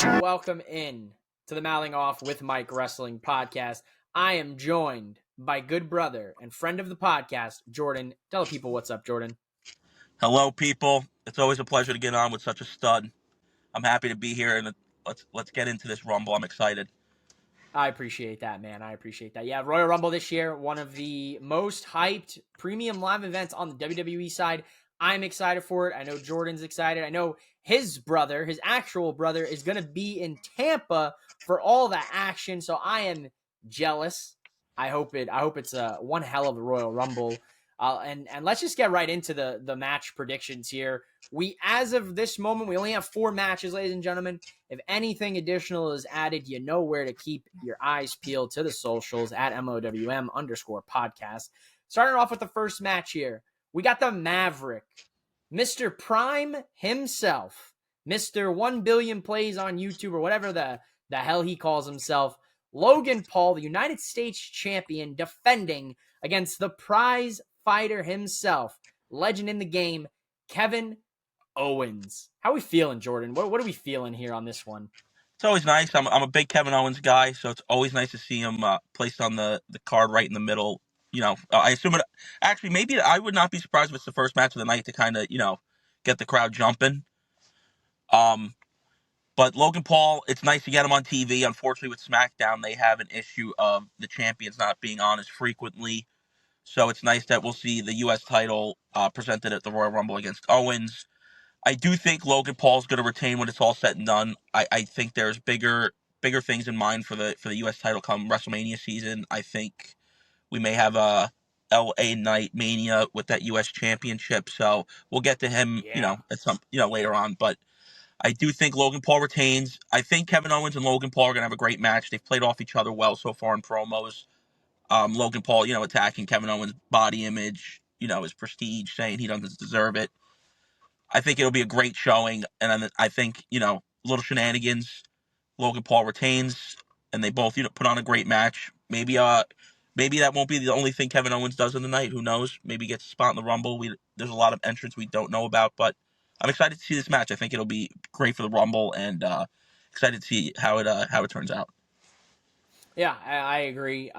Welcome in to the Mouthing Off with Mike Wrestling podcast. I am joined by good brother and friend of the podcast, Jordan. Tell the people what's up, Jordan. Hello, people. It's always a pleasure to get on with such a stud. I'm happy to be here, and let's get into this Rumble. I'm excited. I appreciate that, man. I appreciate that. Yeah, Royal Rumble this year, one of the most hyped premium live events on the WWE side. I'm excited for it. I know Jordan's excited. I know his brother, his actual brother, is going to be in Tampa for all that action. So I am jealous. I hope it's one hell of a Royal Rumble. And let's just get right into the match predictions here. As of this moment, we only have 4 matches, ladies and gentlemen. If anything additional is added, you know where to keep your eyes peeled to the socials at MOWM_podcast. Starting off with the first match here, we got the Maverick, Mr. Prime himself, Mr. 1 billion plays on YouTube or whatever the hell he calls himself, Logan Paul, the United States champion, defending against the prize fighter himself, legend in the game, Kevin Owens. How are we feeling, Jordan? What are we feeling here on this one? It's always nice. I'm a big Kevin Owens guy, so it's always nice to see him placed on the card right in the middle. I assume it. Actually, maybe I would not be surprised if it's the first match of the night to kind of get the crowd jumping. But Logan Paul, it's nice to get him on TV. Unfortunately, with SmackDown, they have an issue of the champions not being on as frequently. So it's nice that we'll see the U.S. title presented at the Royal Rumble against Owens. I do think Logan Paul's going to retain when it's all said and done. I think there's bigger things in mind for the U.S. title come WrestleMania season. I think we may have a L.A. Knight Mania with that U.S. Championship. So we'll get to him, at some later on. But I do think Logan Paul retains. I think Kevin Owens and Logan Paul are going to have a great match. They've played off each other well so far in promos. Logan Paul, attacking Kevin Owens' body image, his prestige, saying he doesn't deserve it. I think it'll be a great showing, and I think little shenanigans. Logan Paul retains, and they both put on a great match. Maybe that won't be the only thing Kevin Owens does in the night. Who knows? Maybe he gets a spot in the Rumble. There's a lot of entrants we don't know about, but I'm excited to see this match. I think it'll be great for the Rumble, and excited to see how it turns out. Yeah, I agree.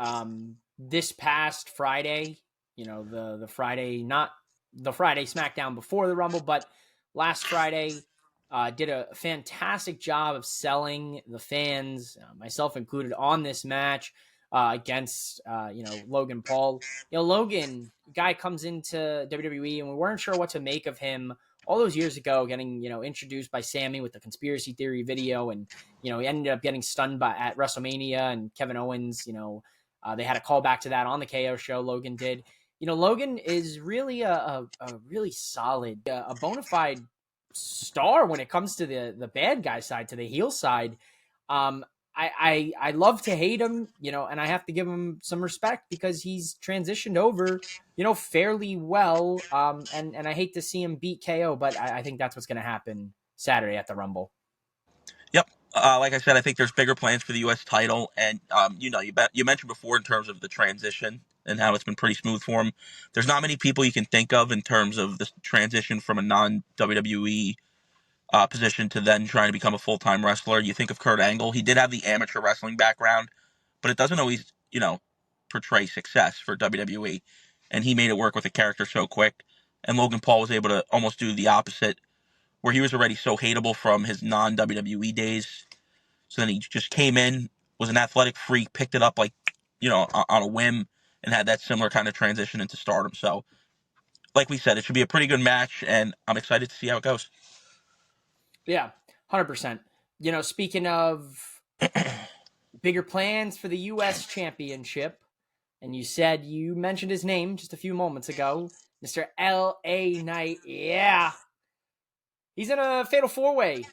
This past Friday, the Friday, not the Friday SmackDown before the Rumble, but last Friday, did a fantastic job of selling the fans, myself included, on this match against Logan Paul. Logan, guy comes into WWE, and we weren't sure what to make of him all those years ago, getting introduced by Sammy with the conspiracy theory video, and he ended up getting stunned at WrestleMania, and Kevin Owens, they had a callback to that on the KO show. Logan did. Logan is really a really solid, a bona fide star when it comes to the bad guy side, to the heel side. I love to hate him, and I have to give him some respect because he's transitioned over, fairly well. And I hate to see him beat KO, but I think that's what's going to happen Saturday at the Rumble. Yep. Like I said, I think there's bigger plans for the U.S. title, and you mentioned before in terms of the transition and how it's been pretty smooth for him. There's not many people you can think of in terms of the transition from a non-WWE position to then trying to become a full-time wrestler. You think of Kurt Angle. He did have the amateur wrestling background, but it doesn't always, portray success for WWE. And he made it work with a character so quick. And Logan Paul was able to almost do the opposite, where he was already so hateable from his non-WWE days. So then he just came in, was an athletic freak, picked it up on a whim, and had that similar kind of transition into stardom. So, like we said, it should be a pretty good match, and I'm excited to see how it goes. Yeah, 100%. Speaking of bigger plans for the U.S. Championship, and you mentioned his name just a few moments ago, Mr. L.A. Knight. Yeah. He's in a fatal 4-way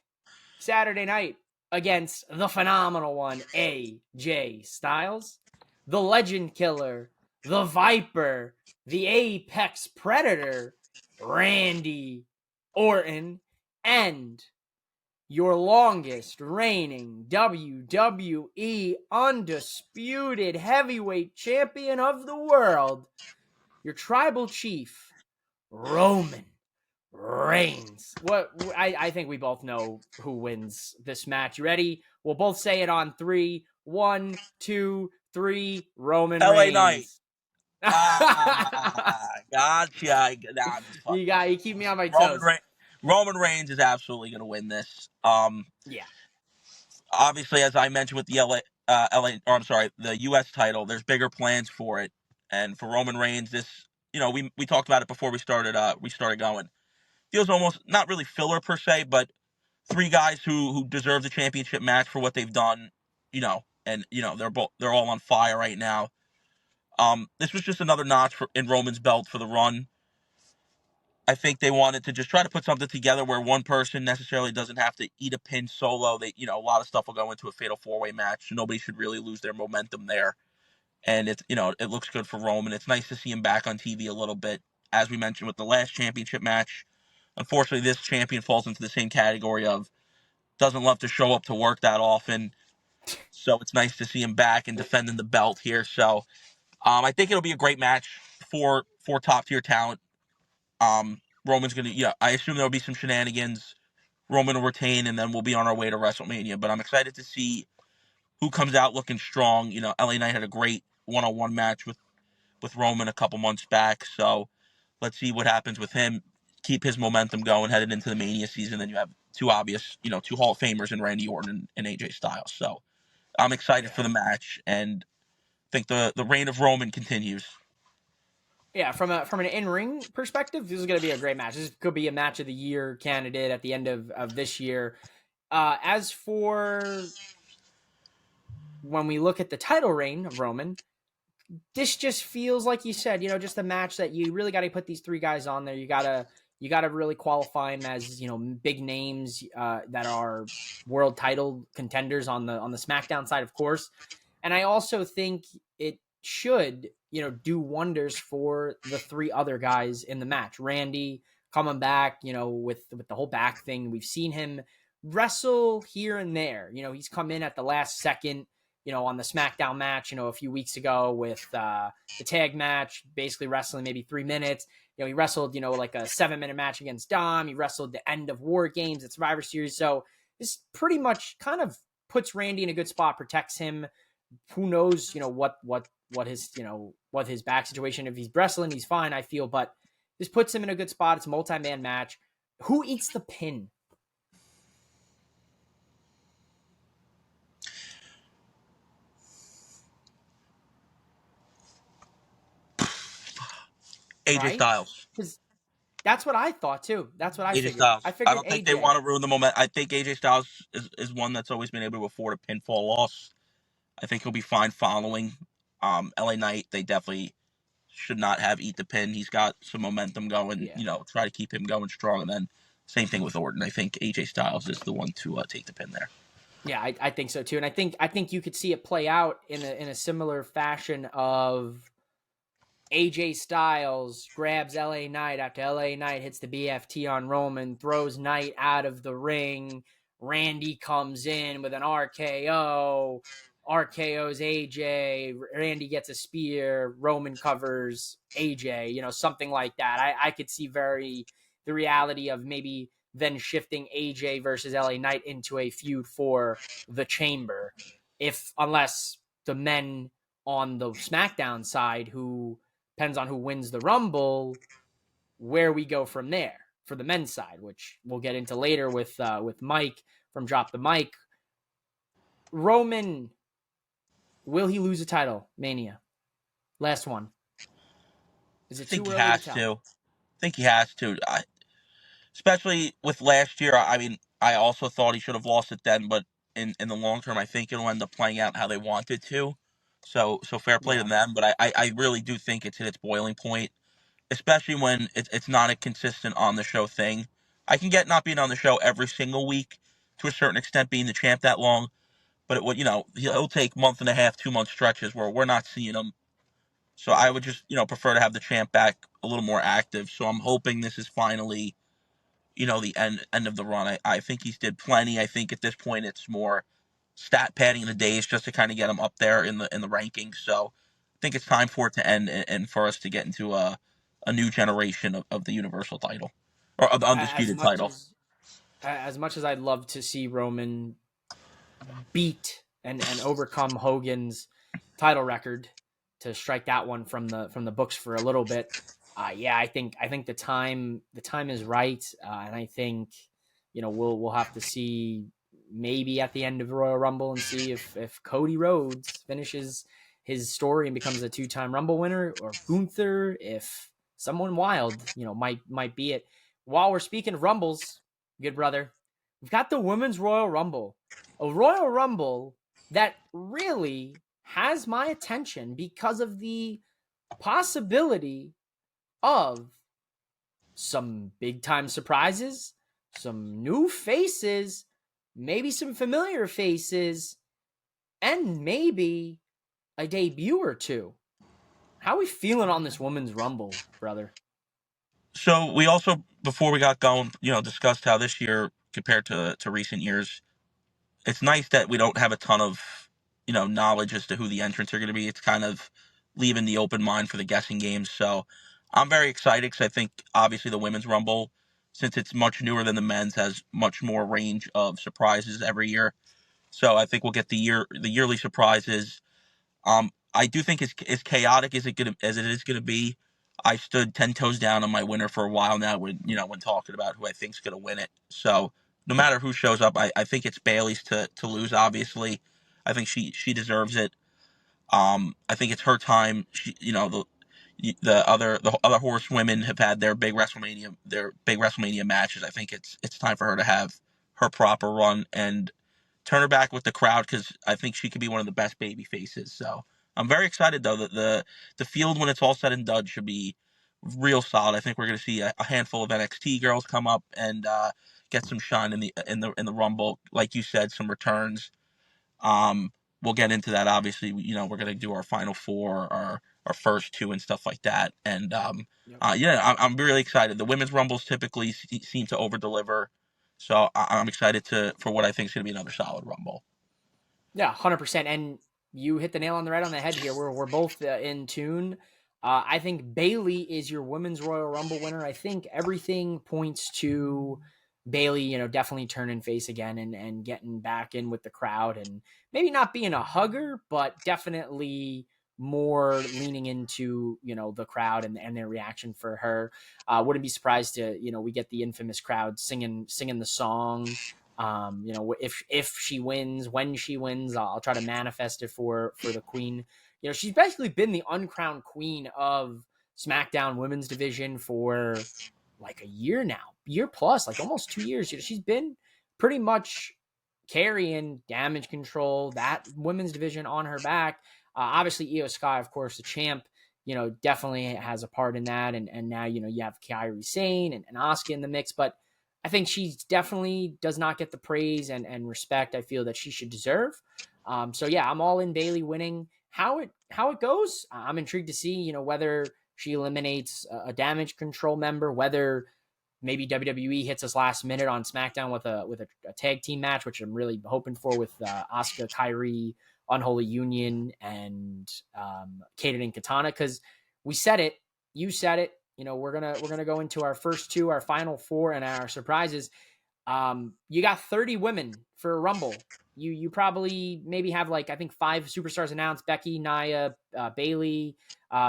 Saturday night against the phenomenal one, AJ Styles, the Legend Killer, the Viper, the Apex Predator, Randy Orton, and your longest reigning WWE Undisputed Heavyweight Champion of the world, your tribal chief, Roman Reigns. Reigns. I think we both know who wins this match. You ready? We'll both say it on 3. 1, 2, 3. Roman LA Knight. Reigns. Gotcha. Nah, I'm just fucking with You keep me on my Roman toes. Reigns. Roman Reigns is absolutely going to win this. Yeah. Obviously, as I mentioned with the the U.S. title, there's bigger plans for it, and for Roman Reigns, this, we talked about it before we started going. Feels almost not really filler per se, but three guys who deserve the championship match for what they've done, and they're all on fire right now. This was just another notch in Roman's belt for the run. I think they wanted to just try to put something together where one person necessarily doesn't have to eat a pin solo. A lot of stuff will go into a fatal four-way match. So nobody should really lose their momentum there. And it looks good for Roman. It's nice to see him back on TV a little bit. As we mentioned with the last championship match, unfortunately, this champion falls into the same category of doesn't love to show up to work that often. So it's nice to see him back and defending the belt here. So I think it'll be a great match for top tier talent. Roman's gonna, I assume there'll be some shenanigans. Roman will retain, and then we'll be on our way to WrestleMania. But I'm excited to see who comes out looking strong. LA Knight had a great one-on-one match with Roman a couple months back. So let's see what happens with him. Keep his momentum going headed into the Mania season. Then you have two obvious, two Hall of Famers in Randy Orton and AJ Styles. So I'm excited for the match, and think the reign of Roman continues. Yeah, from an in-ring perspective, this is going to be a great match. This could be a match of the year candidate at the end of this year. As for when we look at the title reign of Roman, this just feels like you said, just a match that you really got to put these three guys on there. You gotta really qualify them as big names that are world title contenders on the SmackDown side, of course. And I also think it should do wonders for the three other guys in the match. Randy coming back, with the whole back thing. We've seen him wrestle here and there. He's come in at the last second. On the SmackDown match, a few weeks ago with the tag match, basically wrestling maybe 3 minutes. He wrestled, like a 7-minute match against Dom. He wrestled the end of War Games at Survivor Series. So this pretty much kind of puts Randy in a good spot, protects him. Who knows, what his back situation. If he's wrestling, he's fine, I feel, but this puts him in a good spot. It's a multi-man match. Who eats the pin? AJ Styles. Because that's what I thought too. That's what I AJ figured. Styles. I I figured don't think AJ. they want to ruin the moment. I think AJ Styles is one that's always been able to afford a pinfall loss. I think he'll be fine following. LA Knight, they definitely should not have eat the pin. He's got some momentum going. Try to keep him going strong. And then same thing with Orton. I think AJ Styles is the one to take the pin there. Yeah, I think so too. And I think you could see it play out in a similar fashion of AJ Styles grabs LA Knight after LA Knight hits the BFT on Roman, throws Knight out of the ring. Randy comes in with an RKO, RKO's AJ. Randy gets a spear. Roman covers AJ. Something like that. I could see the reality of maybe then shifting AJ versus LA Knight into a feud for the Chamber, unless the men on the SmackDown side who depends on who wins the Rumble, where we go from there for the men's side, which we'll get into later with Mike from Drop the Mic. Roman, will he lose a title? Mania. Last one. Is it too early to tell? I think he has to. Especially with last year, I mean, I also thought he should have lost it then, but in the long term, I think it'll end up playing out how they wanted to. So fair play to them, but I really do think it's at its boiling point, especially when it's not a consistent on the show thing. I can get not being on the show every single week to a certain extent, being the champ that long, but it would he'll take month and a half, 2 month stretches where we're not seeing him. So I would just prefer to have the champ back a little more active. So I'm hoping this is finally the end of the run. I think he's did plenty. I think at this point it's more stat padding the days just to kind of get him up there in the rankings. So I think it's time for it to end and for us to get into a new generation of the Universal title. or the As undisputed much title. as I'd love to see Roman beat and overcome Hogan's title record to strike that one from the books for a little bit. Yeah, I think the time is right, and I think we'll have to see maybe at the end of the Royal Rumble and see if Cody Rhodes finishes his story and becomes a 2-time Rumble winner, or Gunther, if someone wild might be it. While we're speaking of Rumbles, good brother, we've got the Women's Royal Rumble, a Royal Rumble that really has my attention because of the possibility of some big time surprises, some new faces, maybe some familiar faces, and maybe a debut or two. How are we feeling on this Women's Rumble, brother? So we also, before we got going, discussed how this year compared to recent years, it's nice that we don't have a ton of knowledge as to who the entrants are going to be. It's kind of leaving the open mind for the guessing games. So I'm very excited because I think obviously the women's rumble, since it's much newer than the men's, has much more range of surprises every year. So I think we'll get the yearly surprises. I do think it's as chaotic as it is gonna be. I stood 10 toes down on my winner for a while now when talking about who I think's gonna win it. So no matter who shows up, I think it's Bailey's to lose. Obviously, I think she deserves it. I think it's her time. The other horsewomen have had their big WrestleMania matches. I think it's time for her to have her proper run and turn her back with the crowd, because I think she could be one of the best baby faces. So I'm very excited though that the field, when it's all said and done, should be real solid. I think we're going to see a handful of NXT girls come up and get some shine in the Rumble. Like you said, some returns. We'll get into that. Obviously, we're going to do our final four, our first two, and stuff like that. And Yep. yeah, I'm really excited. The women's rumbles typically seem to over deliver, so I'm excited for what I think is going to be another solid rumble. Yeah, 100%. And you hit the nail on the right on the head here. We're both in tune. I think Bailey is your Women's Royal Rumble winner. I think everything points to Bailey, definitely turning face again and getting back in with the crowd, and maybe not being a hugger, but definitely more leaning into, the crowd and their reaction for her. Wouldn't be surprised to, we get the infamous crowd singing the song. If she wins, when she wins, I'll try to manifest it for the queen. She's basically been the uncrowned queen of SmackDown Women's Division for like a year now, year plus, like almost 2 years. She's been pretty much carrying Damage Control, that women's division, on her back. Obviously, Io Sky, of course, the champ, definitely has a part in that. And now, you have Kairi Sane and Asuka in the mix. But I think she definitely does not get the praise and respect I feel that she should deserve. So yeah, I'm all in Bailey winning. How it goes, I'm intrigued to see, whether she eliminates a Damage Control member, whether maybe WWE hits us last minute on SmackDown with a tag team match, which I'm really hoping for, with Asuka, Kairi, Unholy Union, and Kaden and Katana. Because we said it, you said it. We're gonna go into our first two, our final four, and our surprises. You got 30 women for a Rumble. You probably maybe have, like, I think 5 superstars announced: Becky, Nia, Bailey,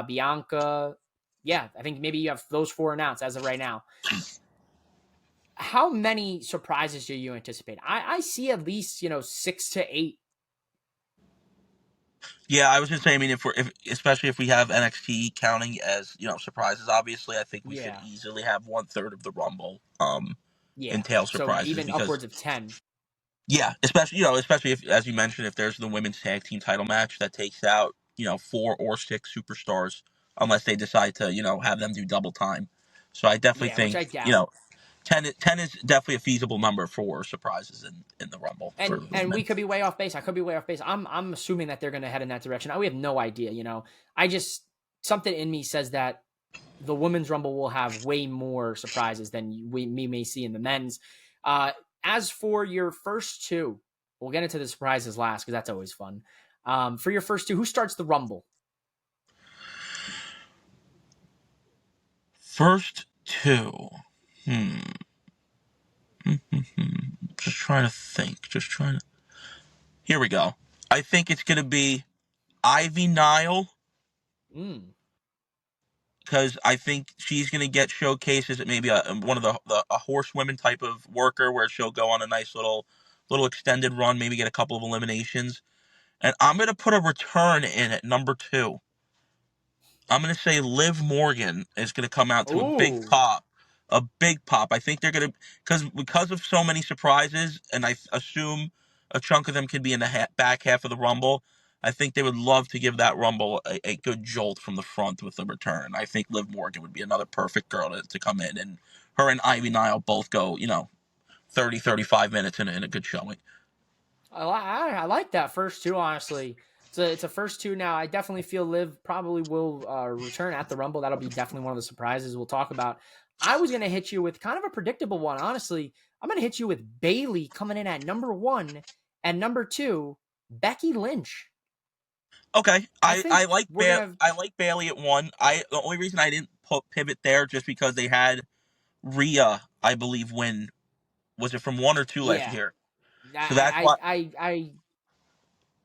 Bianca. Yeah, I think maybe you have those 4 announced as of right now. How many surprises do you anticipate? I see at least 6 to 8. Yeah, I was just saying. I mean, if especially if we have NXT counting as surprises, obviously, I think we could Yeah, easily have 1/3 of the Rumble yeah. entail So surprises, even because upwards of 10. yeah, especially if, as you mentioned, if there's the women's tag team title match that takes out 4 or 6 superstars, unless they decide to have them do double time. So I definitely Yeah, which think I doubt. 10 is definitely a feasible number for surprises in the Rumble for the And women. we could be way off base. I could be way off base. I'm assuming that they're going to head in that direction. We have no idea. I just, something in me says that the women's Rumble will have way more surprises than we may see in the men's. As for your first two, we'll get into the surprises last because that's always fun. For your first two, who starts the Rumble? First two. Hmm. Just trying to think. Here we go. I think it's going to be Ivy Nile Mm. because I think she's going to get showcases at maybe one of a horsewomen type of worker where she'll go on a nice little extended run, maybe get a couple of eliminations. And I'm going to put a return in at number 2. I'm going to say Liv Morgan is going to come out to a big Ooh. pop. A big pop. I think they're going to, because of so many surprises, and I assume a chunk of them could be in the back half of the Rumble. I think they would love to give that Rumble a good jolt from the front with the return. I think Liv Morgan would be another perfect girl to come in, and her and Ivy Nile both go, 30, 35 minutes in a good showing. I like that first two, honestly. It's a first two now. I definitely feel Liv probably will return at the Rumble. That'll be definitely one of the surprises we'll talk about. I was going to hit you with kind of a predictable one, honestly. I'm going to hit you with Bayley coming in at number 1 and number 2, Becky Lynch. Okay, I think I like we're going to I like Bailey at 1. The only reason I didn't pivot there just because they had Rhea, I believe, win. Was it from 1 or 2 last yeah. year? So that's why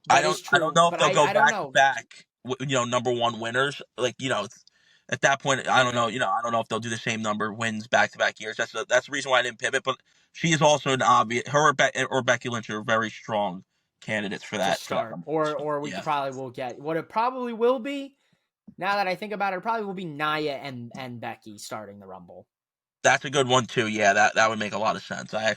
That is I don't true, know if but they'll go I don't back to know. back. Number 1 winners. At that point, I don't know. Yeah, I don't know if they'll do the same number wins back to back years. That's the reason why I didn't pivot. But she is also an obvious. Her or Becky Lynch are very strong candidates for to that start, number. So, or we yeah, could probably will get what it probably will be. Now that I think about it, probably will be Nia and Becky starting the Rumble. that's a good one too. Yeah, that would make a lot of sense. Yeah,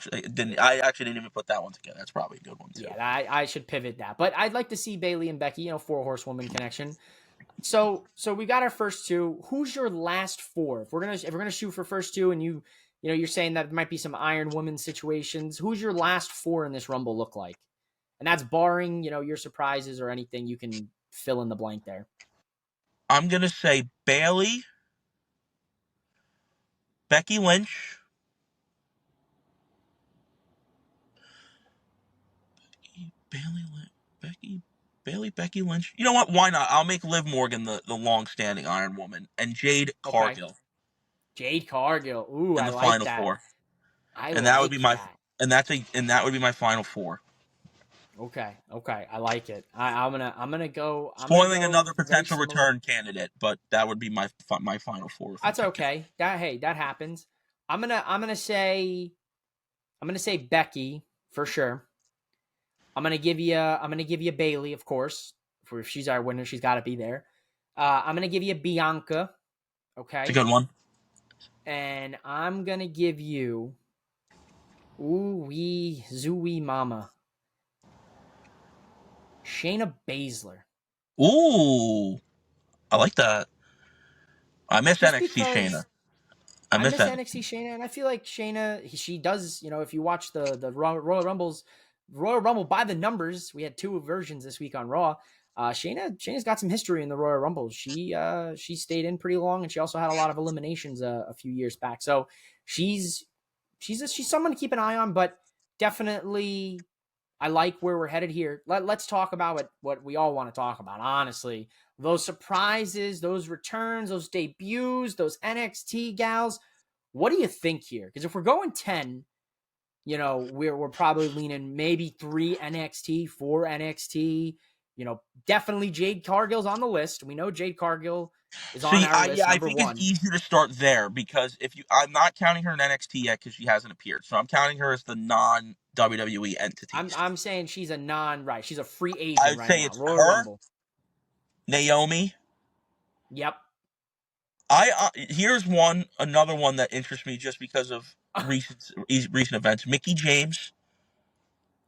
I actually didn't even put that one together. That's probably a good one too. yeah. I should pivot that, but I'd like to see Bayley and Becky. Four horsewoman connection. So we got our first two. Who's your last four? If we're gonna shoot for first two, and you're saying that there might be some Iron Woman situations. Who's your last four in this Rumble look like? And that's barring your surprises or anything. You can fill in the blank there. I'm gonna say Bailey, Becky Lynch, Bailey, Becky, Bailey, Becky Lynch. You know what? Why not? I'll make Liv Morgan the long-standing Iron Woman and Jade Okay. Cargill Jade Cargill. Ooh, in I the like final that. four, I and that would be like my that. and that would be my final four. Okay. Okay. I like it. I'm gonna Spoiling go another very potential similar. return candidate, but that would be my final four if I'm That's picking. okay. That happens. I'm gonna say Becky for sure. I'm gonna give you Bailey, of course. If she's our winner, she's got to be there. I'm gonna give you Bianca. It's a Okay. good one. And I'm gonna give you ooh wee zooey mama Shayna Baszler. Ooh, I like that. I miss Just NXT because Shayna. I I miss miss NXT. NXT Shayna, and I feel like Shayna, she does. If you watch the Royal Rumbles, Royal Rumble by the numbers, we had two versions this week on Raw. Shayna's got some history in the Royal Rumble. She stayed in pretty long, and she also had a lot of eliminations a few years back. So she's someone to keep an eye on, but definitely I like where we're headed here. Let's talk about what we all want to talk about, honestly. Those surprises, those returns, those debuts, those NXT gals. What do you think here? Because if we're going 10, we're probably leaning maybe 3 NXT, 4 NXT. Definitely Jade Cargill's on the list. We know Jade Cargill is on See, our list, I number think it's 1. easier to start there because I'm not counting her in NXT yet because she hasn't appeared, so I'm counting her as the non WWE I'm entities. I'm saying she's a right. She's a free I agent would right say now. it's Royal her, Rumble. Naomi. Yep. Here's another one that interests me just because of recent events. Mickey James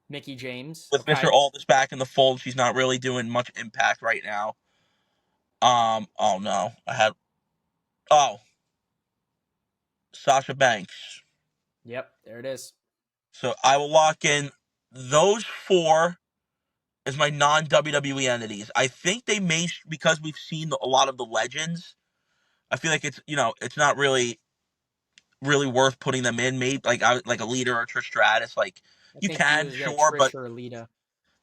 Mickey James. with Mr. Okay. Aldis back in the fold. She's not really doing much impact right now. Oh no, oh Sasha Banks. Yep. There it is. So I will lock in those four as my non WWE entities. I think they may because we've seen a lot of the legends. I feel like it's not really worth putting them in. Maybe like a leader or Trish Stratus. Like I you think you can was get sure, Trish or Alita.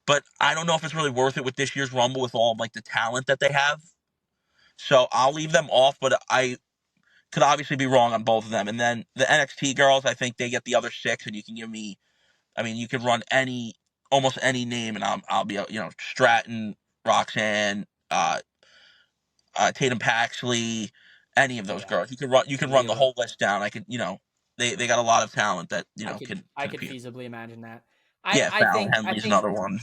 but I don't know if it's really worth it with this year's Rumble with all of, like the talent that they have. So I'll leave them off. But could obviously be wrong on both of them. And then the NXT girls, I think they get the other 6, and you can give me, I mean, you could run almost any name, and I'll be, Stratton, Roxanne, Tatum Paxley, any of those girls. You can run the Layla. whole list down. I could, they got a lot of talent that I can could appear. feasibly imagine that. Yeah, Fallon Henley's another one.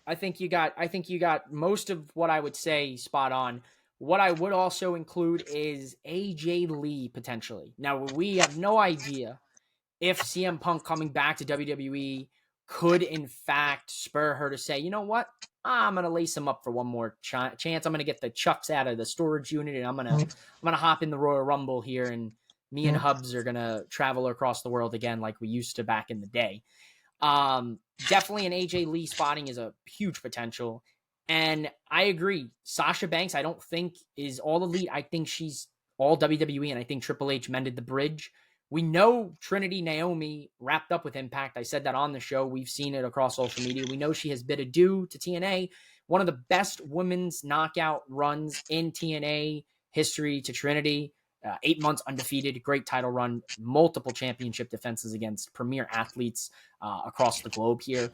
I think you got most of what I would say spot on. What I would also include is AJ Lee potentially. Now we have no idea if CM Punk coming back to WWE could in fact spur her to say, you know what, I'm gonna lace him up for one more chance. I'm gonna get the chucks out of the storage unit, and I'm gonna hop in the Royal Rumble here, and me and Hubs are gonna travel across the world again like we used to back in the day. Definitely an AJ Lee spotting is a huge potential. And I agree. Sasha Banks, I don't think is all elite. I think she's all WWE, and I think Triple H mended the bridge. We know Trinity Naomi wrapped up with Impact. I said that on the show. We've seen it across social media. We know she has bid adieu to TNA. One of the best women's knockout runs in TNA history to Trinity. 8 months undefeated, great title run, multiple championship defenses against premier athletes across the globe here.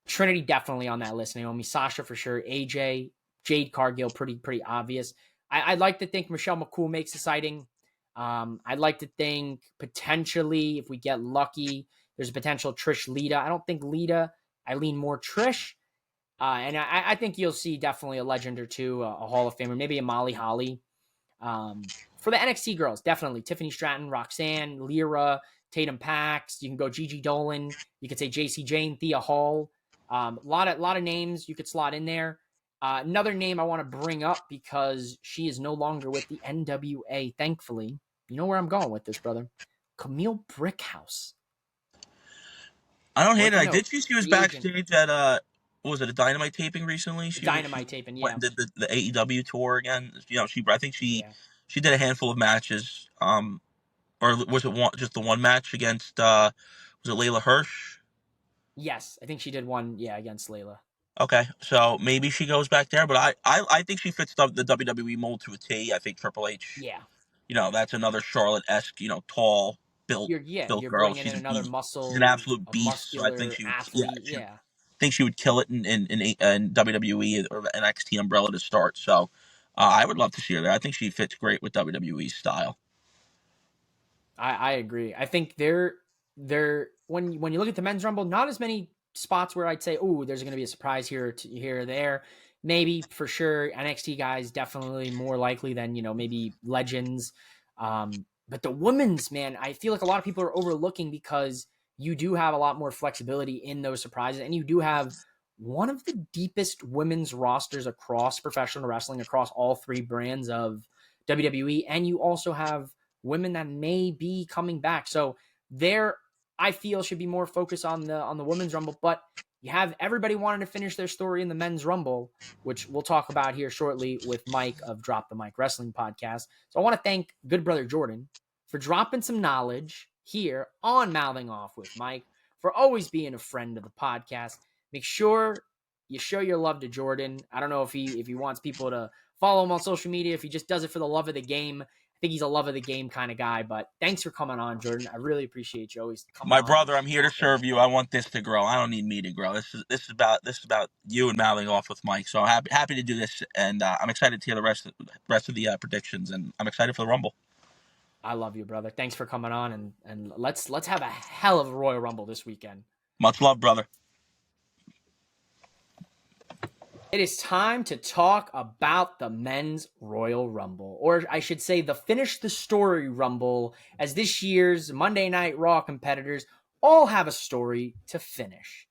Trinity definitely on that list. Naomi, Sasha for sure, AJ, Jade Cargill, pretty obvious. I'd like to think Michelle McCool makes a sighting. I'd like to think potentially, if we get lucky, there's a potential Trish Lita. I don't think Lita. I lean more Trish. And I think you'll see definitely a legend or two, a Hall of Famer, maybe a Molly Holly. For the NXT girls, definitely Tiffany Stratton, Roxanne, Lyra, Tatum Pax. You can go Gigi Dolan. You could say JC Jane, Thea Hall. A lot of names you could slot in there. Another name I want to bring up because she is no longer with the NWA, thankfully. You know where I'm going with this, brother. Camille Brickhouse. I don't hate it. I did see she was backstage at what was it, a Dynamite taping recently? She taping, yeah. Went and did the AEW tour again. I think she did a handful of matches. Or was it just the one match against was it Layla Hirsch? Yes, I think she did one, against Layla. Okay, so maybe she goes back there, but I think she fits the WWE mold to a T. I think Triple H. Yeah. That's another Charlotte-esque, tall, built you're girl. Bringing in another muscle. She's an absolute beast. So I think she would, athlete. I think she would kill it in WWE or the NXT umbrella to start. So I would love to see her there. I think she fits great with WWE's style. I agree. I think they're when you look at the men's rumble, not as many spots where I'd say, oh, there's going to be a surprise here or there. Maybe for sure NXT guys definitely more likely than maybe legends. But the women's, man, I feel like a lot of people are overlooking because you do have a lot more flexibility in those surprises, and you do have one of the deepest women's rosters across professional wrestling, across all 3 brands of WWE, and you also have women that may be coming back. So there, I feel, should be more focus on the women's rumble, but you have everybody wanting to finish their story in the men's rumble, which we'll talk about here shortly with Mike of Drop the Mic Wrestling Podcast. So I want to thank good brother Jordan for dropping some knowledge here on Mouthing Off with Mike, for always being a friend of the podcast. Make sure you show your love to Jordan. I don't know if he wants people to follow him on social media, if he just does it for the love of the game. I think he's a love of the game kind of guy, but thanks for coming on, Jordan. I really appreciate you always coming on. My brother, I'm here to serve you. I want this to grow. I don't need me to grow. This is about you and Mouthing Off with Mike. So I'm happy to do this, and I'm excited to hear the rest of the predictions, and I'm excited for the Rumble. I love you, brother. Thanks for coming on, and let's have a hell of a Royal Rumble this weekend. Much love, brother. It is time to talk about the men's Royal Rumble, or I should say the Finish the Story Rumble, as this year's Monday Night Raw competitors all have a story to finish.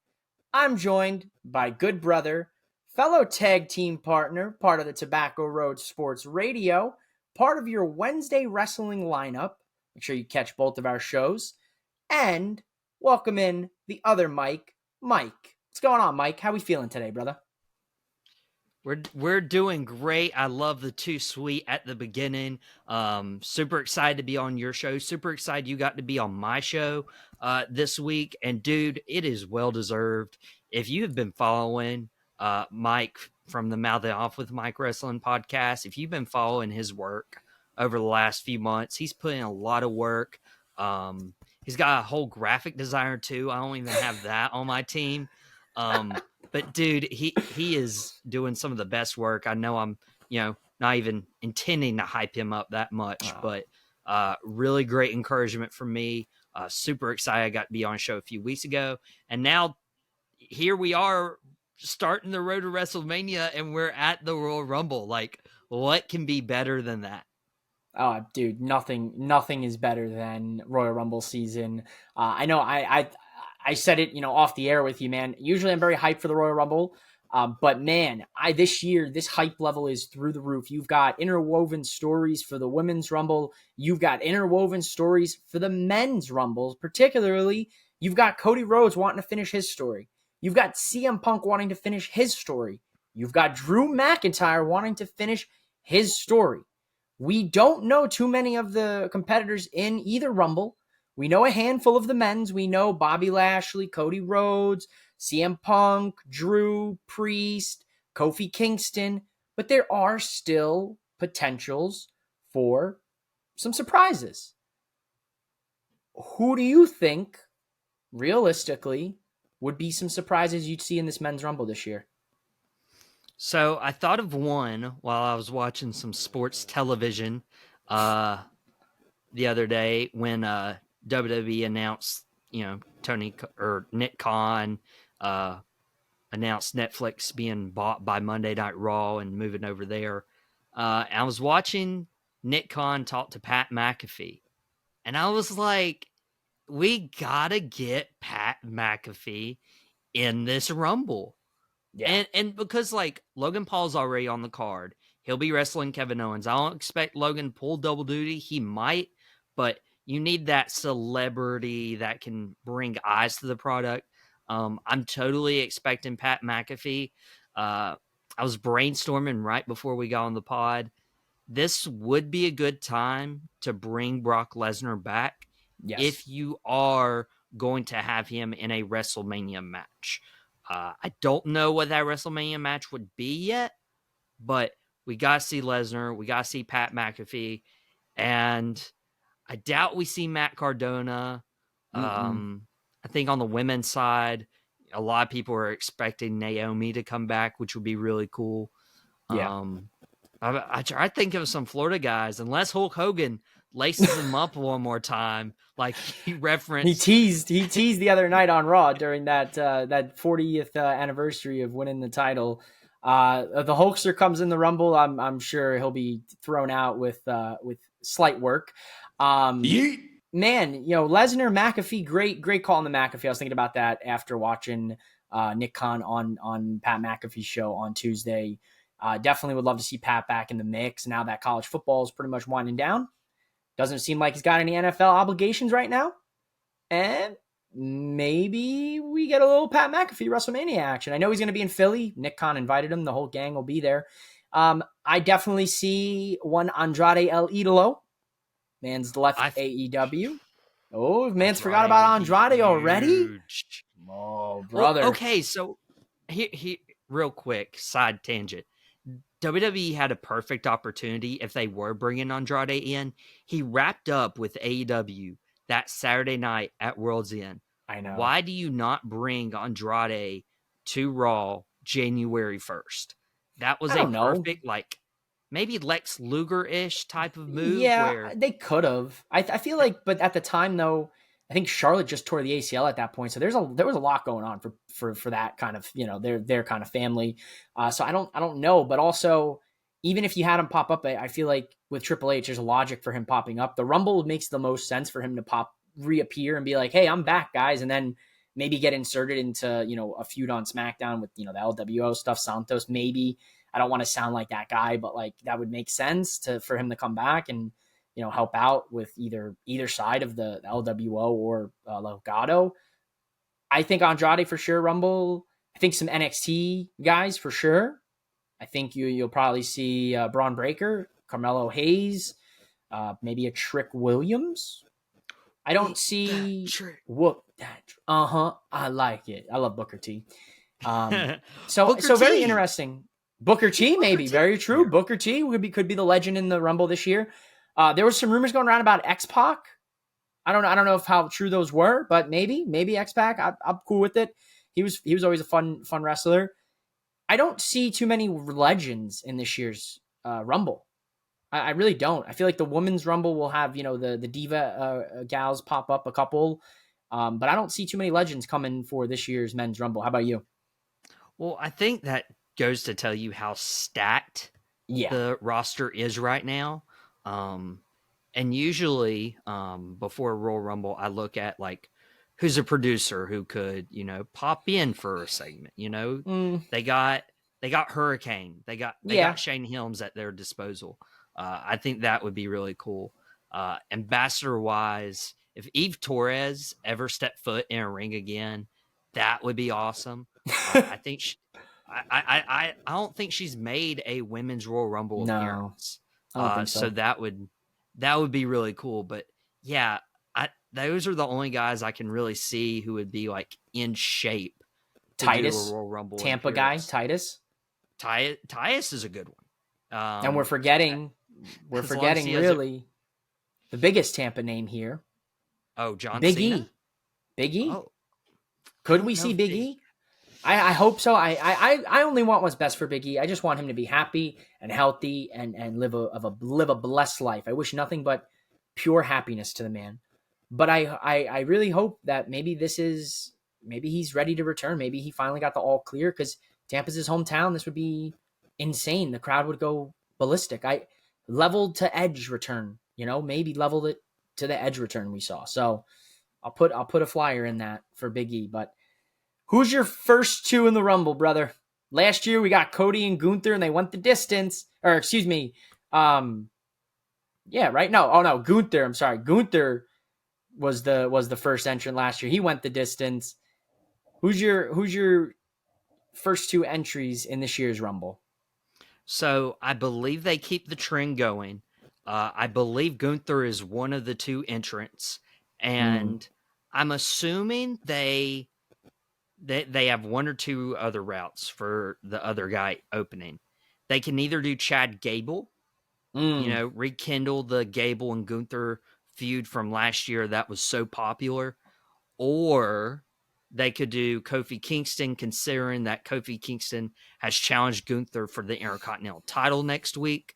I'm joined by good brother, fellow tag team partner, part of the Tobacco Road Sports Radio, part of your Wednesday wrestling lineup. Make sure you catch both of our shows. And welcome in the other Mike. Mike, what's going on, Mike? How we feeling today, brother? We're doing great. I love the Too Sweet at the beginning. Super excited to be on your show. Super excited you got to be on my show this week. And dude, it is well deserved. If you have been following Mike from the Mouth Off with Mike Wrestling Podcast, if you've been following his work over the last few months. He's put in a lot of work. He's got a whole graphic designer too. I don't even have that on my team. But dude, he is doing some of the best work. I know I'm, not even intending to hype him up that much, but really great encouragement for me. Super excited. I got to be on a show a few weeks ago, and now here we are starting the road to WrestleMania, and we're at the Royal Rumble. Like, what can be better than that? Oh, dude, nothing is better than Royal Rumble season. I know I said it, off the air with you, man. Usually I'm very hyped for the Royal Rumble. But man, this year, this hype level is through the roof. You've got interwoven stories for the Women's Rumble. You've got interwoven stories for the Men's Rumbles. Particularly, you've got Cody Rhodes wanting to finish his story. You've got CM Punk wanting to finish his story. You've got Drew McIntyre wanting to finish his story. We don't know too many of the competitors in either Rumble. We know a handful of the men's. We know Bobby Lashley, Cody Rhodes, CM Punk, Drew, Priest, Kofi Kingston. But there are still potentials for some surprises. Who do you think, realistically, would be some surprises you'd see in this men's Rumble this year? So I thought of one while I was watching some sports television the other day when WWE announced, Nick Khan announced Netflix being bought by Monday Night Raw and moving over there. I was watching Nick Khan talk to Pat McAfee, and I was like, we gotta get Pat McAfee in this Rumble. Yeah. And because, Logan Paul's already on the card, he'll be wrestling Kevin Owens. I don't expect Logan to pull double duty. He might, but you need that celebrity that can bring eyes to the product. I'm totally expecting Pat McAfee. I was brainstorming right before we got on the pod. This would be a good time to bring Brock Lesnar back if you are going to have him in a WrestleMania match. I don't know what that WrestleMania match would be yet, but we got to see Lesnar. We got to see Pat McAfee. And I doubt we see Matt Cardona. I think on the women's side, a lot of people are expecting Naomi to come back, which would be really cool. Yeah. I try to think of some Florida guys, unless Hulk Hogan laces them up one more time, like he referenced. He teased the other night on Raw during that 40th anniversary of winning the title. The Hulkster comes in the Rumble. I'm sure he'll be thrown out with slight work. Man, Lesnar, McAfee, great call on the McAfee. I was thinking about that after watching Nick Khan on Pat McAfee's show on Tuesday. Definitely would love to see Pat back in the mix now that college football is pretty much winding down. Doesn't seem like he's got any NFL obligations right now. And maybe we get a little Pat McAfee WrestleMania action. I know he's going to be in Philly. Nick Khan invited him. The whole gang will be there. I definitely see one Andrade El Idolo. Man's left AEW. Oh, man's forgot about Andrade already? Oh, brother. Well, okay, so here, real quick, side tangent. WWE had a perfect opportunity if they were bringing Andrade in. He wrapped up with AEW that Saturday night at World's End. I know. Why do you not bring Andrade to Raw January 1st? That was perfect, maybe Lex Luger-ish type of move. Yeah, they could have. I feel like, but at the time, though, I think Charlotte just tore the ACL at that point, so there was a lot going on for that kind of their kind of family. So I don't know, but also even if you had him pop up, I feel like with Triple H, there's a logic for him popping up. The Rumble makes the most sense for him to reappear and be like, "Hey, I'm back, guys," and then maybe get inserted into a feud on SmackDown with the LWO stuff, Santos. Maybe I don't want to sound like that guy, but that would make sense for him to come back and help out with either side of the LWO or Legado. I think Andrade for sure, Rumble. I think some NXT guys for sure. I think you'll probably see Braun Breaker, Carmelo Hayes, maybe a Trick Williams. I don't see whoop that. I like it. I love Booker T. So very interesting. Booker T, maybe. Very true. Booker T could be the legend in the Rumble this year. There was some rumors going around about X-Pac. I don't know if how true those were, but maybe X-Pac. I'm cool with it. He was always a fun wrestler. I don't see too many legends in this year's Rumble. I really don't. I feel like the women's Rumble will have, the Diva gals pop up a couple, but I don't see too many legends coming for this year's men's Rumble. How about you? Well, I think that goes to tell you how stacked Yeah. the roster is right now. And usually, before Royal Rumble, I look at like who's a producer who could, pop in for a segment. They got Hurricane, they got Shane Helms at their disposal. I think that would be really cool. Ambassador wise, if Eve Torres ever stepped foot in a ring again, that would be awesome. I think I don't think she's made a women's Royal Rumble appearance. I don't think so. So that would be really cool. But yeah, those are the only guys I can really see who would be like in shape to Titus, do a Royal Rumble Tampa appearance. guy, Titus. Titus is a good one. And we're forgetting really the biggest Tampa name here. Oh, John Big Cena? E. Big E. Oh, Could we see Big E? I hope so. I only want what's best for Big E. I just want him to be happy and healthy and live a blessed life. I wish nothing but pure happiness to the man. But I really hope that maybe he's ready to return. Maybe he finally got the all clear, because Tampa's his hometown. This would be insane. The crowd would go ballistic. I leveled to Edge return, maybe leveled it to the Edge return we saw. So I'll put a flyer in that for Big E. But who's your first two in the Rumble, brother? Last year we got Cody and Gunther, and they went the distance. Or excuse me, yeah, right. No, Gunther. I'm sorry, Gunther was the first entrant last year. He went the distance. Who's your first two entries in this year's Rumble? So I believe they keep the trend going. I believe Gunther is one of the two entrants, and I'm assuming they have one or two other routes for the other guy opening. They can either do Chad Gable, rekindle the Gable and Gunther feud from last year that was so popular, or they could do Kofi Kingston, considering that Kofi Kingston has challenged Gunther for the Intercontinental title next week.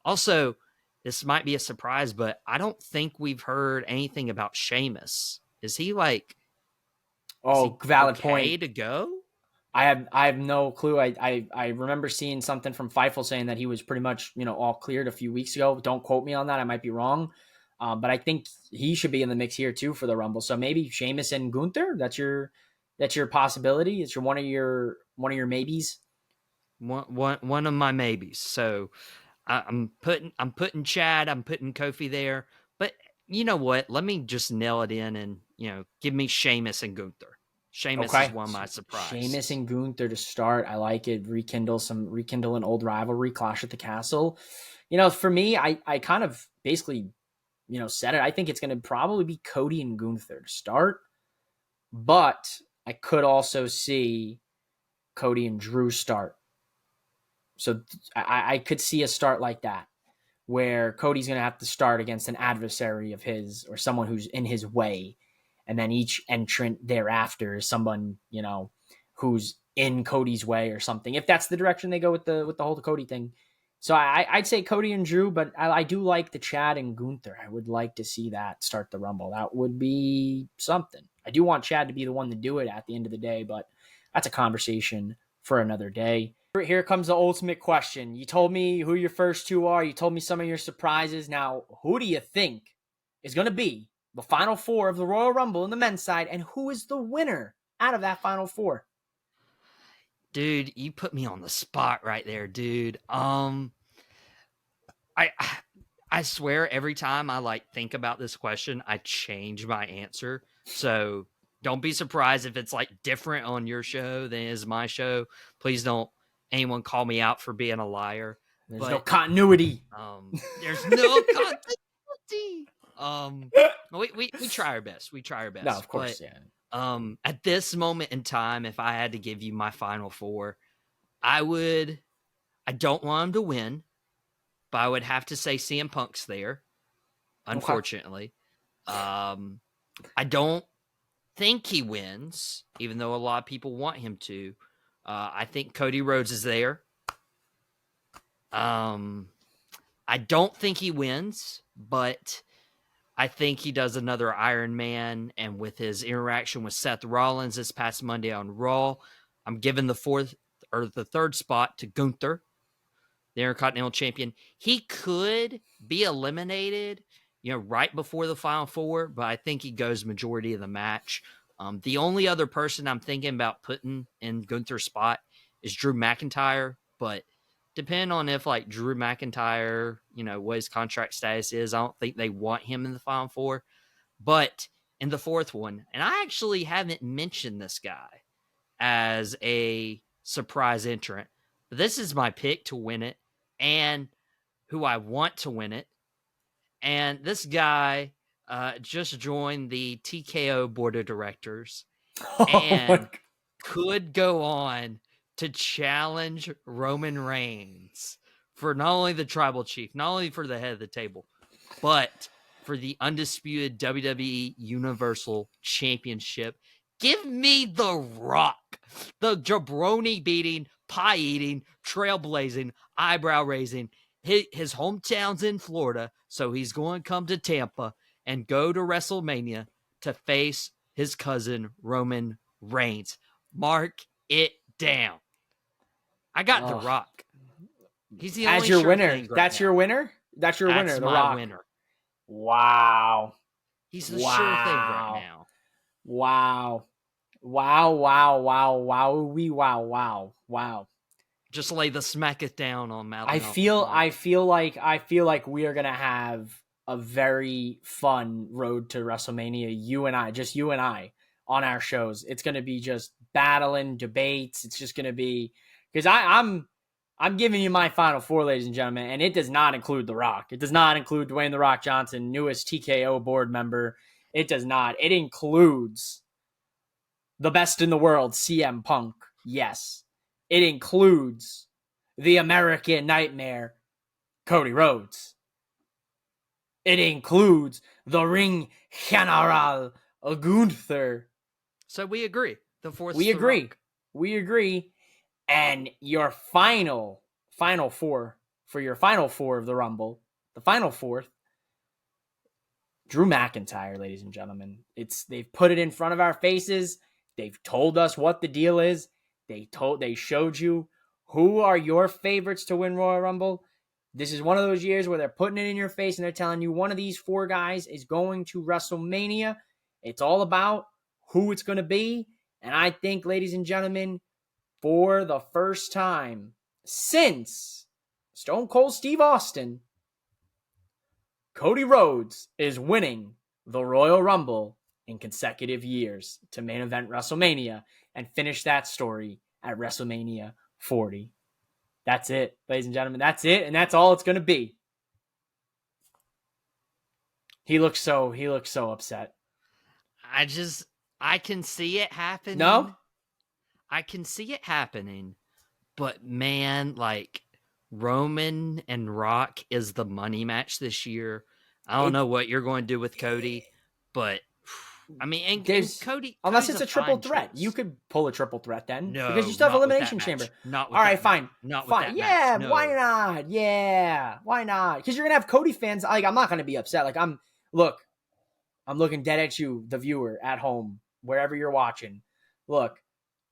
Also, this might be a surprise, but I don't think we've heard anything about Sheamus. Is he like... valid okay point. To go? I have no clue. I remember seeing something from Fightful saying that he was pretty much, all cleared a few weeks ago. Don't quote me on that. I might be wrong. But I think he should be in the mix here too for the Rumble. So maybe Sheamus and Gunther. That's your possibility. It's one of your maybes. One of my maybes. So I'm putting Chad. I'm putting Kofi there. But you know what? Let me just nail it in and give me Sheamus and Gunther. Sheamus is one of my surprises. Sheamus and Gunther to start. I like it. Rekindle an old rivalry. Clash at the Castle. For me, I kind of basically said it. I think it's going to probably be Cody and Gunther to start, but I could also see Cody and Drew start. So I could see a start like that, where Cody's going to have to start against an adversary of his or someone who's in his way. And then each entrant thereafter is someone, who's in Cody's way or something. If that's the direction they go with the whole Cody thing. So I'd say Cody and Drew, but I do like the Chad and Gunther. I would like to see that start the Rumble. That would be something. I do want Chad to be the one to do it at the end of the day, but that's a conversation for another day. Here comes the ultimate question. You told me who your first two are. You told me some of your surprises. Now, who do you think is going to be the final four of the Royal Rumble in the men's side, and who is the winner out of that final four? Dude, you put me on the spot right there, dude. I swear every time I think about this question, I change my answer. So don't be surprised if it's different on your show than is my show. Please don't anyone call me out for being a liar. There's no continuity. There's no continuity. We try our best. We try our best. No, of course, but, yeah. At this moment in time, if I had to give you my final four, I don't want him to win. but I would have to say CM Punk's there, unfortunately. I don't think he wins, even though a lot of people want him to. I think Cody Rhodes is there. I don't think he wins, but I think he does another Iron Man, and with his interaction with Seth Rollins this past Monday on Raw, I'm giving the third spot to Gunther, the Intercontinental Champion. He could be eliminated, right before the Final Four, but I think he goes majority of the match. The only other person I'm thinking about putting in Gunther's spot is Drew McIntyre, but depending on if Drew McIntyre, what his contract status is, I don't think they want him in the Final Four. But in the fourth one, and I actually haven't mentioned this guy as a surprise entrant, but this is my pick to win it and who I want to win it. And this guy just joined the TKO board of directors and could go on to challenge Roman Reigns for not only the tribal chief, not only for the head of the table, but for the undisputed WWE Universal Championship. Give me The Rock, the jabroni beating, pie eating, trailblazing, eyebrow raising. His hometown's in Florida, so he's going to come to Tampa and go to WrestleMania to face his cousin Roman Reigns. Mark it down. I got The Rock. He's the as only your sure winner. thing right That's now. your winner. That's your winner. The my Rock. winner. Wow. He's the sure thing right now. Wow. Wow. Wow. Wow. Wow. Wow. Just lay the smack it down on Matt. I feel like we are gonna have a very fun road to WrestleMania. You and I, on our shows. It's gonna be just battling, debates. It's just gonna be because I'm giving you my final four, ladies and gentlemen, and it does not include The Rock. It does not include Dwayne The Rock Johnson, newest TKO board member. It does not. It includes the best in the world, CM Punk. Yes. It includes the American Nightmare, Cody Rhodes. It includes the Ring General, Gunther. So we agree. We agree. And your final four for your final four of the Rumble, the final fourth, Drew McIntyre, ladies and gentlemen. They've put it in front of our faces. They've told us what the deal is. They showed you who are your favorites to win Royal Rumble. This is one of those years where they're putting it in your face and they're telling you one of these four guys is going to WrestleMania. It's all about who it's going to be. And I think, ladies and gentlemen, for the first time since Stone Cold Steve Austin, Cody Rhodes is winning the Royal Rumble in consecutive years to main event WrestleMania and finish that story at WrestleMania 40. That's it, ladies and gentlemen. That's it, and that's all it's going to be. He looks so upset. I can see it happening. No? I can see it happening, but man, Roman and Rock is the money match this year. I don't know what you're going to do with Cody, but I mean, and Cody, unless it's a triple threat, you could pull a triple threat then, because you still have Elimination Chamber. Not with all right, fine, not with fine. That yeah, match. No. Why not? Yeah, why not? Because you're gonna have Cody fans. I'm not gonna be upset. I'm looking dead at you, the viewer at home, wherever you're watching. Look,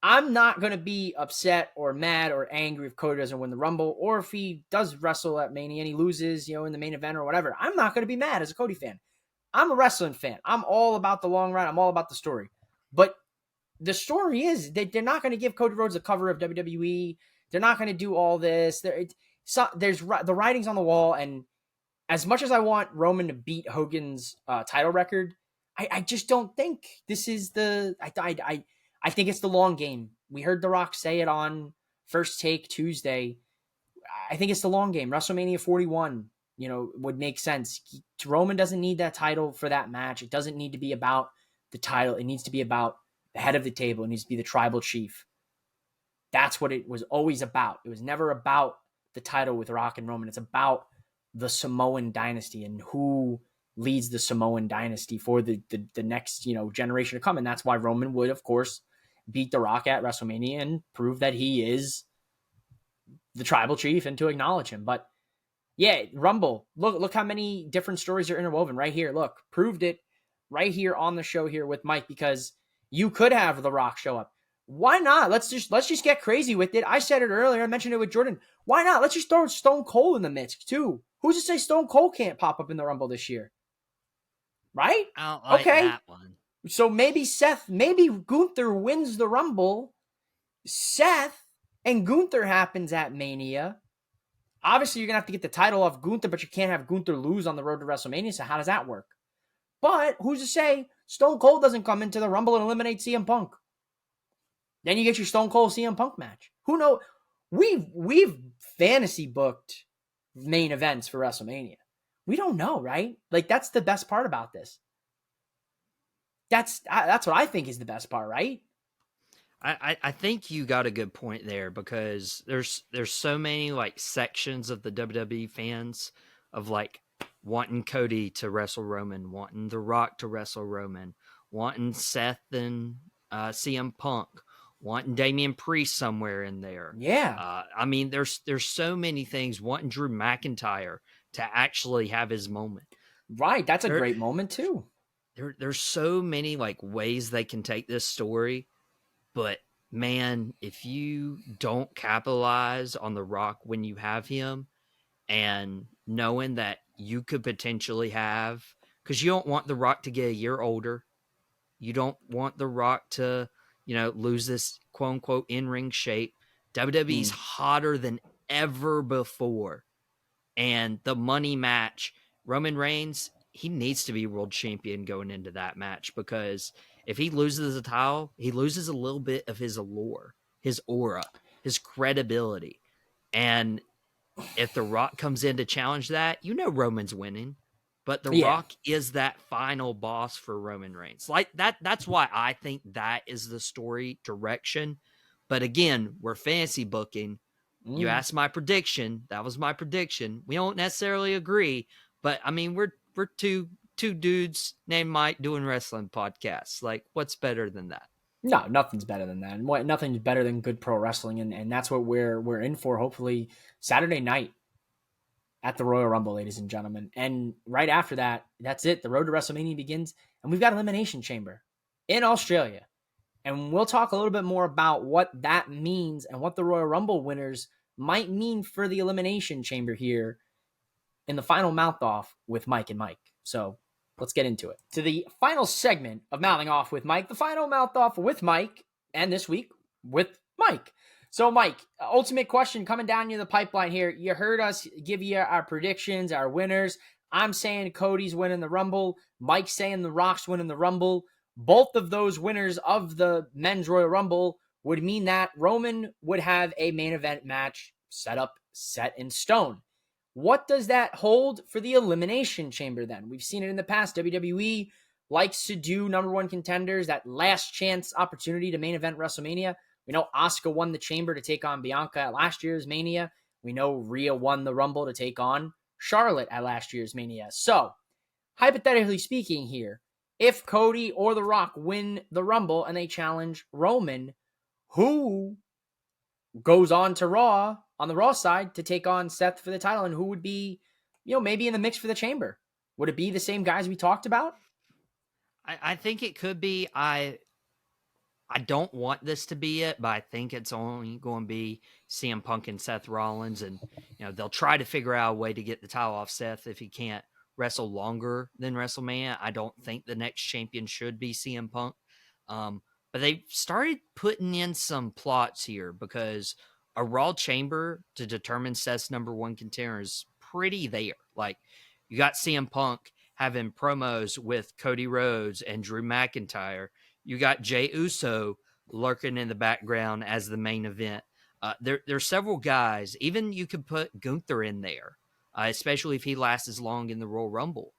I'm not gonna be upset or mad or angry if Cody doesn't win the Rumble, or if he does wrestle at Mania and he loses, in the main event or whatever. I'm not gonna be mad as a Cody fan. I'm a wrestling fan. I'm all about the long run. I'm all about the story. But the story is that they're not going to give Cody Rhodes a cover of WWE. They're not going to do all this. There's the writing's on the wall. And as much as I want Roman to beat Hogan's title record, I just don't think this is I think it's the long game. We heard The Rock say it on First Take Tuesday. I think it's the long game. WrestleMania 41. Would make sense. Roman doesn't need that title for that match. It doesn't need to be about the title. It needs to be about the head of the table. It needs to be the tribal chief. That's what it was always about. It was never about the title with Rock and Roman. It's about the Samoan dynasty and who leads the Samoan dynasty for the next, generation to come. And that's why Roman would, of course, beat The Rock at WrestleMania and prove that he is the tribal chief and to acknowledge him. But yeah, Rumble, look how many different stories are interwoven right here. Look, proved it right here on the show here with Mike, because you could have The Rock show up. Why not? Let's just get crazy with it. I said it earlier. I mentioned it with Jordan. Why not? Let's just throw Stone Cold in the mix too. Who's to say Stone Cold can't pop up in the Rumble this year? Right? I don't like okay. that one. So maybe Gunther wins the Rumble. Seth and Gunther happens at Mania. Obviously, you're going to have to get the title off Gunther, but you can't have Gunther lose on the road to WrestleMania. So how does that work? But who's to say Stone Cold doesn't come into the Rumble and eliminate CM Punk? Then you get your Stone Cold CM Punk match. Who knows? We've fantasy booked main events for WrestleMania. We don't know, right? Like, that's the best part about this. That's what I think is the best part, right? I think you got a good point there, because there's so many like sections of the WWE fans of like wanting Cody to wrestle Roman, wanting The Rock to wrestle Roman, wanting Seth and CM Punk, wanting Damian Priest somewhere in there. Yeah. I mean, there's so many things, wanting Drew McIntyre to actually have his moment. Right. That's a great moment too. There's so many like ways they can take this story, but man, if you don't capitalize on The Rock when you have him, and knowing that you could potentially have, because you don't want The Rock to get a year older, you don't want The Rock to, lose this quote unquote in-ring shape. WWE's hotter than ever before. And the money match, Roman Reigns, he needs to be world champion going into that match, because if he loses the title, he loses a little bit of his allure, his aura, his credibility. And if The Rock comes in to challenge that, Roman's winning. But The Rock is that final boss for Roman Reigns. Like that's why I think that is the story direction. But again, we're fantasy booking. You asked my prediction. That was my prediction. We don't necessarily agree, but I mean, we're two dudes named Mike doing wrestling podcasts. Like, what's better than that? No, nothing's better than that. And nothing's better than good pro wrestling, and that's what we're in for. Hopefully, Saturday night at the Royal Rumble, ladies and gentlemen. And right after that, that's it. The road to WrestleMania begins, and we've got Elimination Chamber in Australia. And we'll talk a little bit more about what that means and what the Royal Rumble winners might mean for the Elimination Chamber here in the final mouth off with Mike and Mike. So let's get into it. To the final segment of Mouthing Off with Mike, the final mouth off with Mike, and this week with Mike. So Mike, ultimate question coming down the pipeline here. You heard us give you our predictions, our winners. I'm saying Cody's winning the Rumble. Mike's saying The Rock's winning the Rumble. Both of those winners of the Men's Royal Rumble would mean that Roman would have a main event match set in stone. What does that hold for the Elimination Chamber then? We've seen it in the past. WWE likes to do number one contenders, that last chance opportunity to main event WrestleMania. We know Asuka won the Chamber to take on Bianca at last year's Mania. We know Rhea won the Rumble to take on Charlotte at last year's Mania. So, hypothetically speaking here, if Cody or The Rock win the Rumble and they challenge Roman, who goes on to Raw, on the Raw side, to take on Seth for the title, and who would be, maybe in the mix for the Chamber? Would it be the same guys we talked about? I think it could be. I don't want this to be it, but I think it's only going to be CM Punk and Seth Rollins, and they'll try to figure out a way to get the title off Seth if he can't wrestle longer than WrestleMania. I don't think the next champion should be CM Punk. But they started putting in some plots here, because a Raw Chamber to determine Seth's number one contender is pretty there. Like, you got CM Punk having promos with Cody Rhodes and Drew McIntyre. You got Jey Uso lurking in the background as the main event. There's several guys. Even you could put Gunther in there, especially if he lasts as long in the Royal Rumble.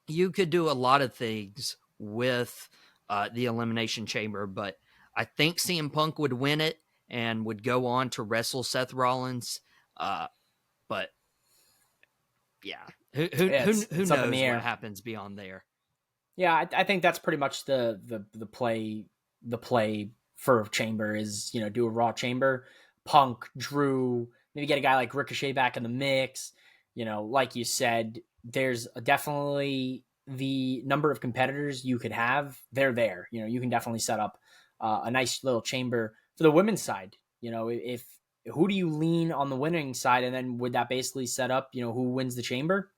You could do a lot of things with the Elimination Chamber, but I think CM Punk would win it and would go on to wrestle Seth Rollins. But yeah, It's who up in knows the air. what happens beyond there? Yeah, I think that's pretty much the play. The play for Chamber is, do a Raw Chamber, Punk, Drew, maybe get a guy like Ricochet back in the mix. Like you said, there's definitely the number of competitors you could have. They're there. You can definitely set up a nice little Chamber for the women's side. If who do you lean on the winning side, and then would that basically set up, who wins the Chamber?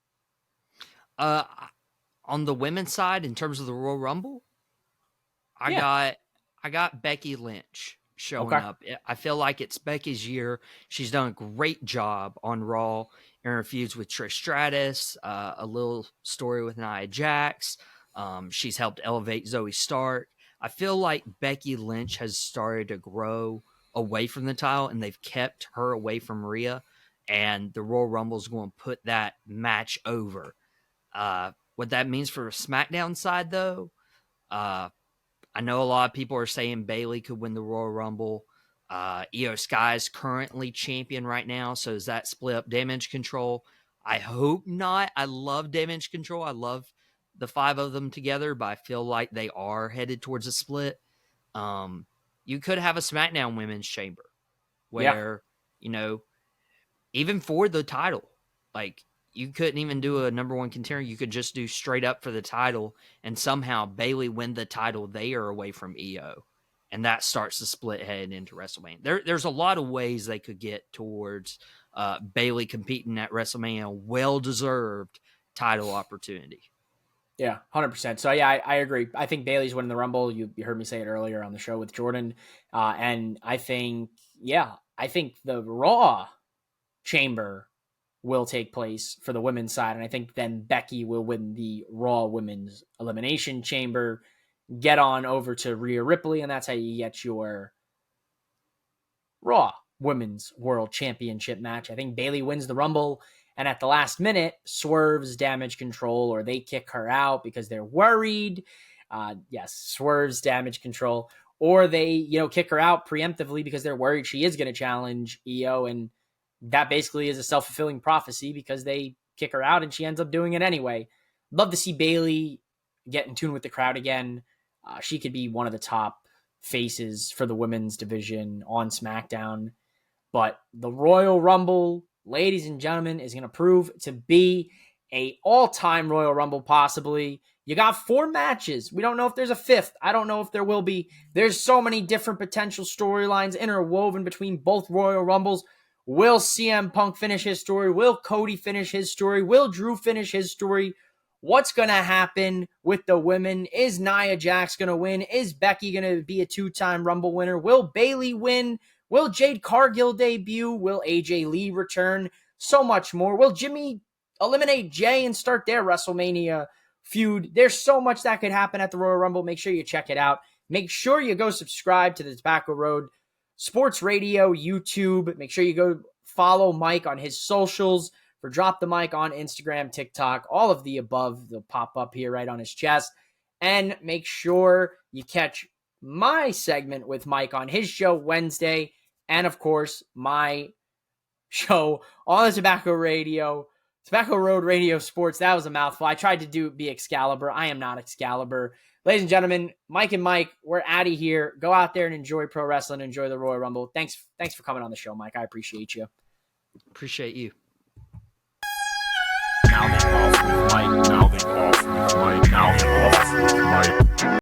On the women's side, in terms of the Royal Rumble, Yeah. I got Becky Lynch showing Okay. up. I feel like it's Becky's year. She's done a great job on Raw in her feuds with Trish Stratus, a little story with Nia Jax. She's helped elevate Zoe Stark. I feel like Becky Lynch has started to grow away from the title, and they've kept her away from Rhea, and the Royal Rumble is going to put that match over. What that means for SmackDown side, though, I know a lot of people are saying Bayley could win the Royal Rumble. Io Sky is currently champion right now, so does that split up Damage Control? I hope not. I love Damage Control. I love the 5 of them together, but I feel like they are headed towards a split. You could have a SmackDown Women's Chamber where, even for the title, like, you couldn't even do a number 1 contender. You could just do straight up for the title, and somehow Bayley win the title there away from Io, and that starts the split heading into WrestleMania. There's a lot of ways they could get towards Bayley competing at WrestleMania, well-deserved title opportunity. Yeah, 100%. So, yeah, I agree. I think Bayley's winning the Rumble. You heard me say it earlier on the show with Jordan. And I think the Raw Chamber will take place for the women's side. And I think then Becky will win the Raw Women's Elimination Chamber, get on over to Rhea Ripley, and that's how you get your Raw Women's World Championship match. I think Bayley wins the Rumble, and at the last minute, Swerve's Damage Control, or they kick her out because they're worried. Swerve's Damage Control. Or they, kick her out preemptively because they're worried she is going to challenge Io, and that basically is a self-fulfilling prophecy because they kick her out and she ends up doing it anyway. Love to see Bayley get in tune with the crowd again. She could be one of the top faces for the women's division on SmackDown. But the Royal Rumble, ladies and gentlemen, is going to prove to be a all-time Royal Rumble, possibly. You got 4 matches. We don't know if there's a 5th. I don't know if there will be. There's so many different potential storylines interwoven between both Royal Rumbles. Will CM Punk finish his story? Will Cody finish his story? Will Drew finish his story? What's going to happen with the women? Is Nia Jax going to win? Is Becky going to be a 2-time Rumble winner? Will Bayley win? Will Jade Cargill debut? Will AJ Lee return? So much more. Will Jimmy eliminate Jay and start their WrestleMania feud? There's so much that could happen at the Royal Rumble. Make sure you check it out. Make sure you go subscribe to the Tobacco Road Sports Radio YouTube. Make sure you go follow Mike on his socials for Drop the Mic on Instagram, TikTok, all of the above. They'll pop up here right on his chest. And make sure you catch my segment with Mike on his show Wednesday. And of course, my show on the Tobacco Road Radio Sports. That was a mouthful. I tried to be Excalibur. I am not Excalibur. Ladies and gentlemen, Mike and Mike, we're out of here. Go out there and enjoy pro wrestling. Enjoy the Royal Rumble. Thanks for coming on the show, Mike. I appreciate you. Appreciate you. Now they off with Mike. Now they off with Mike. Now they off.